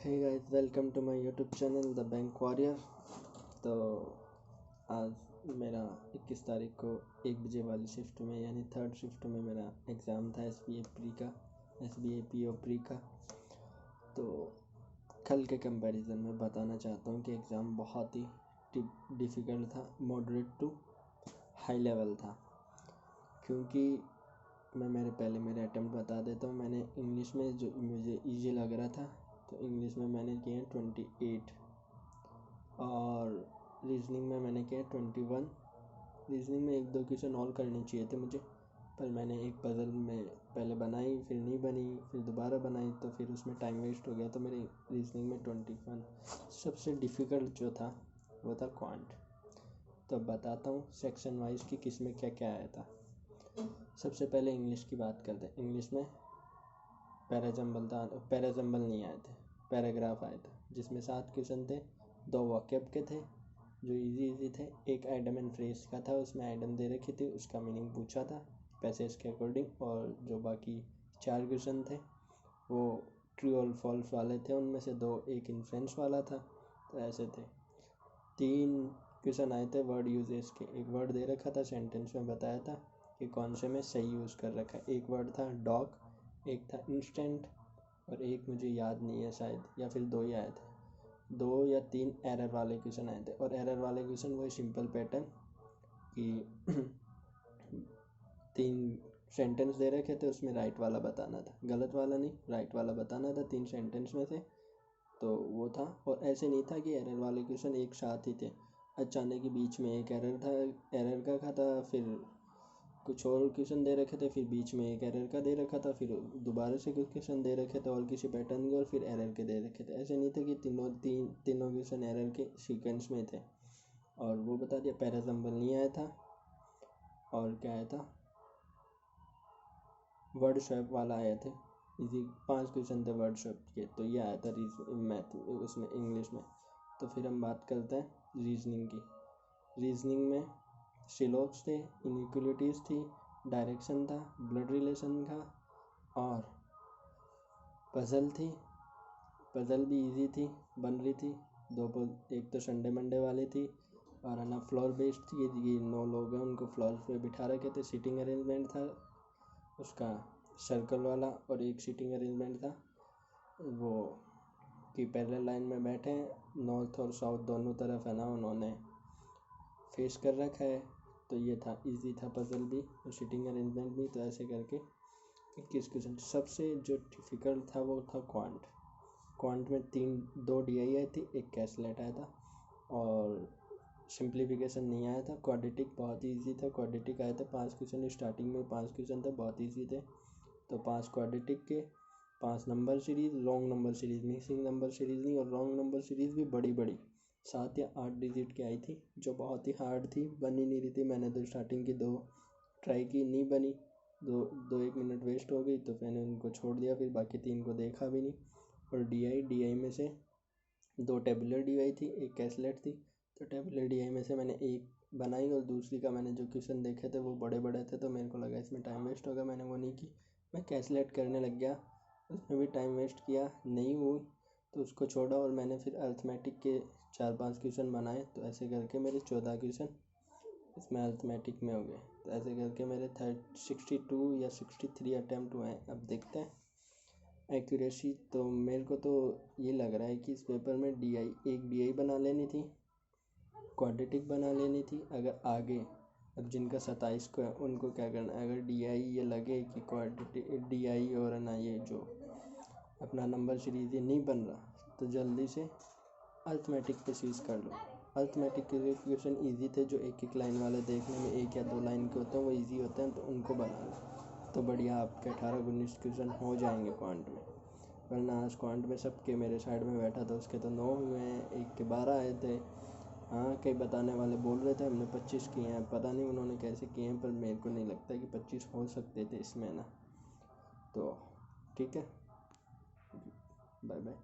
Hey guys, welcome to my YouTube channel the bank warrior. तो आज मेरा 21 तारीख को 1 बजे वाली शिफ्ट में यानी थर्ड शिफ्ट में मेरा एग्ज़ाम था SBA PO प्री का। तो कल के कंपैरिजन में बताना चाहता हूँ कि एग्ज़ाम बहुत ही डिफ़िकल्ट था, मॉडरेट टू हाई लेवल था। क्योंकि मैं मेरे अटेम्प्ट बता देता हूँ। मैंने इंग्लिश में जो मुझे ईजी लग रहा था, तो इंग्लिश में मैंने किए 28 और रीजनिंग में मैंने किए 21। रीजनिंग में 1-2 क्वेश्चन और करने चाहिए थे मुझे, पर मैंने एक पज़ल में पहले बनाई, फिर नहीं बनी, फिर दोबारा बनाई, तो फिर उसमें टाइम वेस्ट हो गया। तो मेरे रीजनिंग में 21। सबसे डिफ़िकल्ट जो था वो था क्वांट। तो बताता हूँ सेक्शन वाइज कि किस में क्या क्या आया था। सबसे पहले इंग्लिश की बात करते हैं। इंग्लिश में पैराजम्बल नहीं आए थे, पैराग्राफ आए थे, जिसमें 7 क्वेश्चन थे। 2 वोकैब के थे जो इजी थे। एक आइटम एंड फ्रेज का था, उसमें आइटम दे रखी थी, उसका मीनिंग पूछा था पैसेज के अकॉर्डिंग। और जो बाकी 4 क्वेश्चन थे वो ट्रू और फॉल्स वाले थे। उनमें से 2 एक इन्फ्रेंस वाला था। तो ऐसे थे। 3 क्वेश्चन आए थे वर्ड यूजेस के। एक वर्ड दे रखा था, सेंटेंस में बताया था कि कौन से में सही यूज़ कर रखा है। एक वर्ड था डॉग, एक था इंस्टेंट, और एक मुझे याद नहीं है, शायद या फिर 2 ही आए थे। 2 या 3 एरर वाले क्वेश्चन आए थे। और एरर वाले क्वेश्चन वही सिंपल पैटर्न कि 3 सेंटेंस दे रखे थे, उसमें राइट वाला बताना था, गलत वाला नहीं, राइट वाला बताना था 3 सेंटेंस में से। तो वो था। और ऐसे नहीं था कि एरर वाले क्वेश्चन एक साथ ही थे। अचानक ही बीच में एक एरर था, एरर का था, फिर कुछ और क्वेश्चन दे रखे थे, फिर बीच में एक एरर का दे रखा था, फिर दोबारा से कुछ क्वेश्चन दे रखे थे और किसी पैटर्न के, और फिर एरर के दे रखे थे। ऐसे नहीं थे कि तीनों क्वेश्चन एरर के सीक्वेंस में थे। और वो बता दिया। पैराजम्बल नहीं आया था। और क्या आया था, वर्ड स्वैप वाला आया थे। इसी 5 क्वेश्चन थे वर्ड स्वैप के। तो ये आया था मैथ उसमें, इंग्लिश में। तो फिर हम बात करते हैं रीजनिंग की। रीजनिंग में सिलोक्स थे, इनइक्वलिटीज़ थी, डायरेक्शन था, ब्लड रिलेशन था, और पज़ल थी। पज़ल भी इजी थी, बन रही थी। 2 एक तो संडे मंडे वाली थी, और है ना फ्लोर बेस्ड थी। ये 9 लोग हैं, उनको फ्लोर पे बिठा रखे थे। सीटिंग अरेंजमेंट था उसका सर्कल वाला, और एक सीटिंग अरेंजमेंट था वो कि पैरेलल लाइन में बैठे हैं, नॉर्थ और साउथ दोनों तरफ है ना उन्होंने फेस कर रखा है। तो ये था, इजी था पज़ल भी और सीटिंग अरेंजमेंट भी। तो ऐसे करके 21 क्वेश्चन। सबसे जो डिफ़िकल्ट था वो था क्वांट में 2 DI आई थी, एक कैसलेट आया था, और सिंप्लीफिकेशन नहीं आया था। क्वाड्रेटिक बहुत ईजी था, क्वाड्रेटिक आया था 5 क्वेश्चन। स्टार्टिंग में 5 क्वेश्चन थे, बहुत ईजी थे। तो 5 क्वाड्रेटिक के, 5 number series, long number series, mixing number series नहीं, और लॉन्ग नंबर सीरीज़ भी बड़ी 7 या 8 डिजिट की आई थी, जो बहुत ही हार्ड थी, बन ही नहीं रही थी। मैंने तो स्टार्टिंग की 2 ट्राई की, नहीं बनी। 1 मिनट वेस्ट हो गई, तो मैंने उनको छोड़ दिया। फिर बाकी 3 को देखा भी नहीं। और DI में से 2 टेबुलर DI थी, एक कैसलेट थी। तो टेबुलर DI में से मैंने एक बनाई, और दूसरी का मैंने जो क्वेश्चन देखे थे वो बड़े थे, तो मेरे को लगा इसमें टाइम वेस्ट होगा, मैंने वो नहीं की। मैं कैसलेट करने लग गया, उसमें भी टाइम वेस्ट किया, नहीं हुई तो उसको छोड़ा। और मैंने फिर अर्थमेटिक के 4-5 क्वेश्चन बनाए। तो ऐसे करके मेरे 14 क्वेश्चन इसमें अर्थमेटिक में हो गए। तो ऐसे करके मेरे 62 या 63 अटैम्प्ट हुए हैं। अब देखते हैं एक्यूरेसी। तो मेरे को तो ये लग रहा है कि इस पेपर में एक DI बना लेनी थी, क्वाड्रेटिक बना लेनी थी। अगर आगे, अब जिनका 27 को है उनको क्या करना है, अगर DI ये लगे कि क्वाड्रेटिक DI और ना ये जो अपना नंबर सीरीज़ ये नहीं बन रहा, तो जल्दी से अर्थमेटिक पे स्विच कर लो। अर्थमेटिक के क्वेश्चन ईजी थे, जो एक लाइन वाले देखने में 1 या 2 लाइन के होते हैं, वो ईजी होते हैं, तो उनको बना लो। तो बढ़िया आपके 18-19 क्वेश्चन हो जाएंगे क्वांट में। वरना आज क्वांट में सबके, मेरे साइड में बैठा था उसके तो 9 हुए हैं, एक के 12 आए थे। हाँ, कई बताने वाले बोल रहे थे हमने 25 किए हैं, पता नहीं उन्होंने कैसे किए हैं, पर मेरे को नहीं लगता कि 25 हो सकते थे इसमें ना। तो ठीक है, बाय बाय।